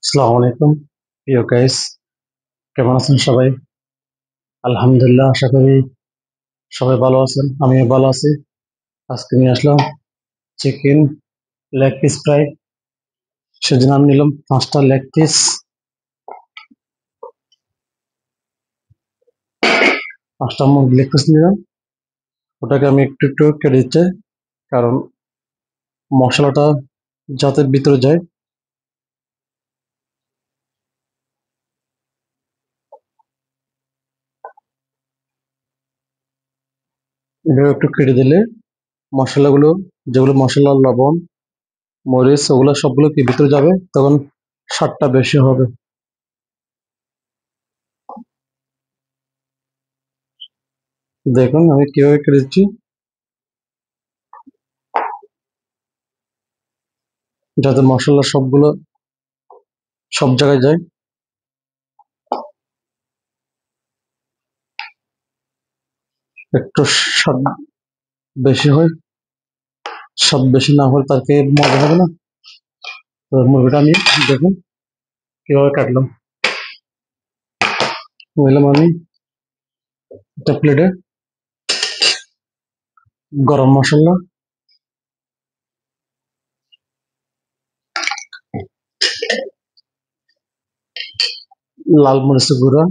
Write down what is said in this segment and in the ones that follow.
আসসালামু আলাইকুম প্রিয় গাইস, কেমন আছেন সবাই? আলহামদুলিল্লাহ, আশা করি সবাই ভালো আছেন। আমিও ভালো আছি। আজকে নিয়ে আসলাম চিকেন লেগ পিস ফ্রাই। সেদিন আমি নিলাম 5টা লেগ পিস, 5টা মুরগি লেগ পিস নিলাম। ওটাকে আমি একটু একটু কেটে দিচ্ছি, কারণ মশলাটা যাতে ভিতরে যায়। এভাবে একটু কেটে দিলে মশলাগুলো, যেগুলো মশলা, লবণ, মরিচ, ওগুলো সবগুলো কি ভিতরে যাবে, তখন স্বাদটা বেশি হবে। দেখুন আমি কিভাবে কেটে দিচ্ছি, যাতে মশলা সবগুলো সব জায়গায় যায়। একটু স্বাদ বেশি হয়, স্বাদ বেশি না হলে তার খেয়ে মজা হবে না। তো মুরগিটা আমি, দেখুন কিভাবে কাটলাম। নিলাম আমি একটা প্লেটে গরম মশলা, লাল মরিচের গুঁড়া,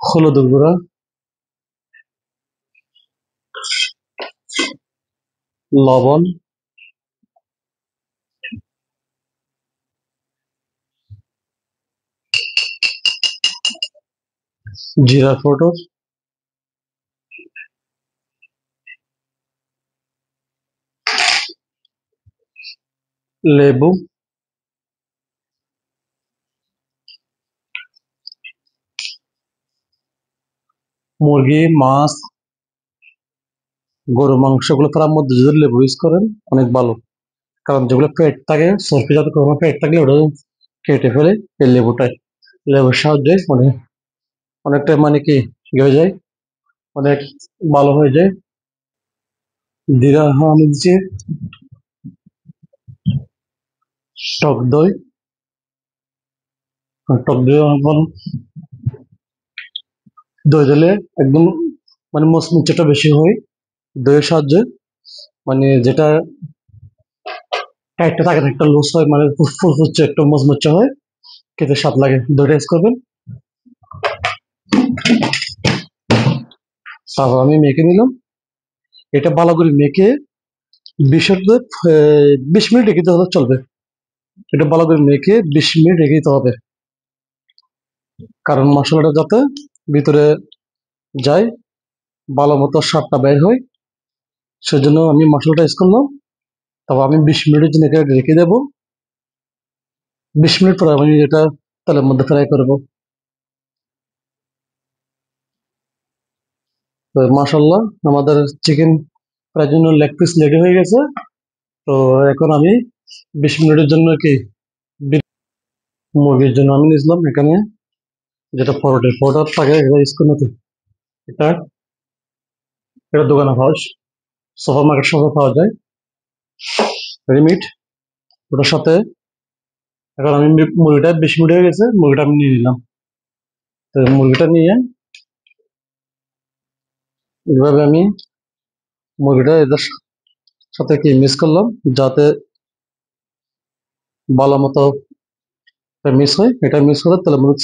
হলুদ গুঁড়া, লবণ, জিরা পাউডার, লেবু, মুরগি, মাছ, গরু মাংসগুলো করার মধ্যে যদি লেবু ইউজ করেন অনেক ভালো। কারণ যেগুলো পেট থাকে, সর্দি যাতে কোনো পেট থাকলে ওটা কেটে ফেলে এই লেবুটাই। লেবুর সাহায্যে মানে অনেকটা মানে কি কি হয়ে যায়, অনেক ভালো হয়ে যায়। জিরা, হ্যাঁ আমি দিচ্ছি টক দই। টক দই অনেক ভালো। দই দিলে একদম মানে মচমুচেটা বেশি হয় দইয়ের সাহায্যে। মানে যেটা টাইটটা থাকে না, একটা লুজ হয়, মানে ফুলফুচ্ছে একটু মচমুচে হয়, খেতে স্বাদ লাগে। দইটা ইউজ করবেন। তারপর আমি মেখে নিলাম। এটা ভালো করে মেখে 20 মিনিট রেখে দিতে হলে চলবে। এটা ভালো করে মেখে 20 মিনিট রেখে দিতে হবে, কারণ মশলাটা যাতে ভিতরে যায়, ভালো মতো স্বাদটা বের হয়। সেজন্য আমি মশলাটা ইউজ করলাম। তারপর আমি 20 মিনিটের জন্য এটা রেখে দেবো। 20 মিনিট পরে আমি এটা তেলের মধ্যে ফ্রাই করবো। তো মাশাল্লাহ, আমাদের চিকেন ফ্রাইয়ের জন্য লেগ পিস রেডি হয়ে গেছে। তো এখন আমি 20 মিনিটের জন্য কি মুরগির জন্য আমি নিয়েছিলাম এখানে, যেটা পরোটার থাকে এটা ইউজ করে নাকি, এটা এটা দোকানে পাওয়া যায়, সুপার মার্কেট সহ পাওয়া যায় রেডিমেড। ওটার সাথে এখন আমি মুরগিটা 20 মিনিট হয়ে গেছে, মুরগিটা আমি নিয়ে নিলাম। তো মুরগিটা নিয়ে এভাবে আমি মুরগিটা এদের সাথে কি মিক্স করলাম, যাতে ভালো মতো মিক্স হয়। এটা মিক্স করে তাহলে মরিচ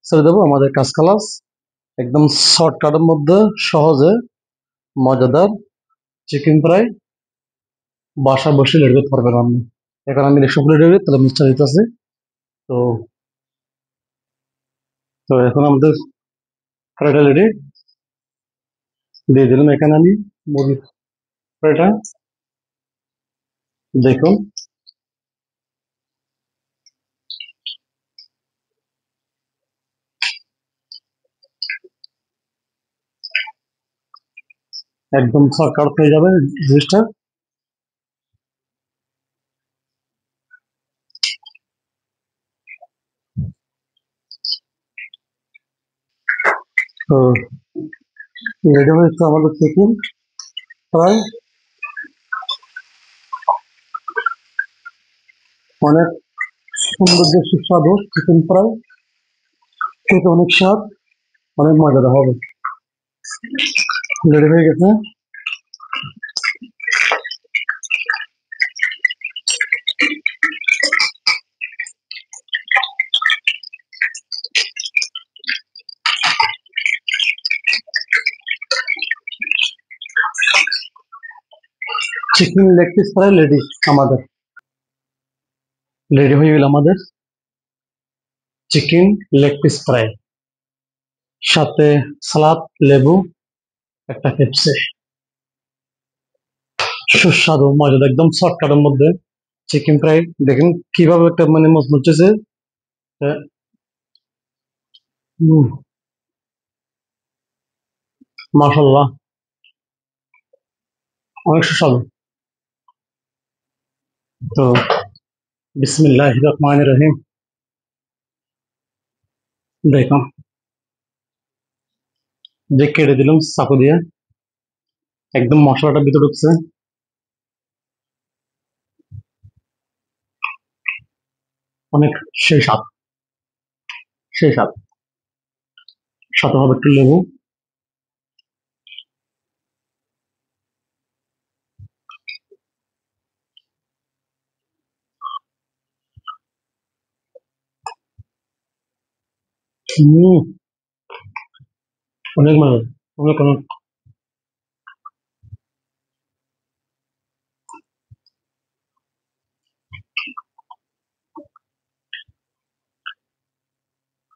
ছেড়ে দেবো। আমাদের কাজ খালাস। একদম শর্টকাটের মধ্যে সহজে মজাদার চিকেন ফ্রাই বাসা বসে রেডি করতে পারবেন আপনি। এখন আমি সবগুলো রেডি, তাহলে মিক্সচার দিতেছি। তো তো এখন আমাদের ফ্রাইটা রেডি, দিয়ে দিলাম এখানে আমি মুরগি ফ্রাইটা। দেখুন একদম শর্টকাট হয়ে যাবে জিনিসটা। তো রেডি হয়েছে আমাদের চিকেন ফ্রাই। অনেক সৌন্দর্য সুস্বাদু চিকেন ফ্রাই, খেতে অনেক স্বাদ, অনেক মজাদার হবে। রেডি হয়ে গেছে। Chicken leg piece fry ready আমাদের। রেডি হয়ে গেল আমাদের চিকেন লেগ পিস ফ্রাই, সাথে সালাদ, লেবু, একটা পেপসি। সুস্বাদু মজাদার একদম শর্টকাটের মধ্যে চিকেন ফ্রাই। দেখেন কিভাবে একটা মানে মচমচেছে। মাশাল্লাহ, অনেক সুস্বাদু। তো বিসমিল্লাহ রহমান রহিম। দেখুন, যে কেটে দিলাম চাকু দিয়ে, একদম মশলাটা ভিতরে ঢুকছে। অনেক সেই স্বাদ, সেই স্বাদ। সাথে হবে একটু লেবু। হম, অনেক মজা, অনেক অনেক।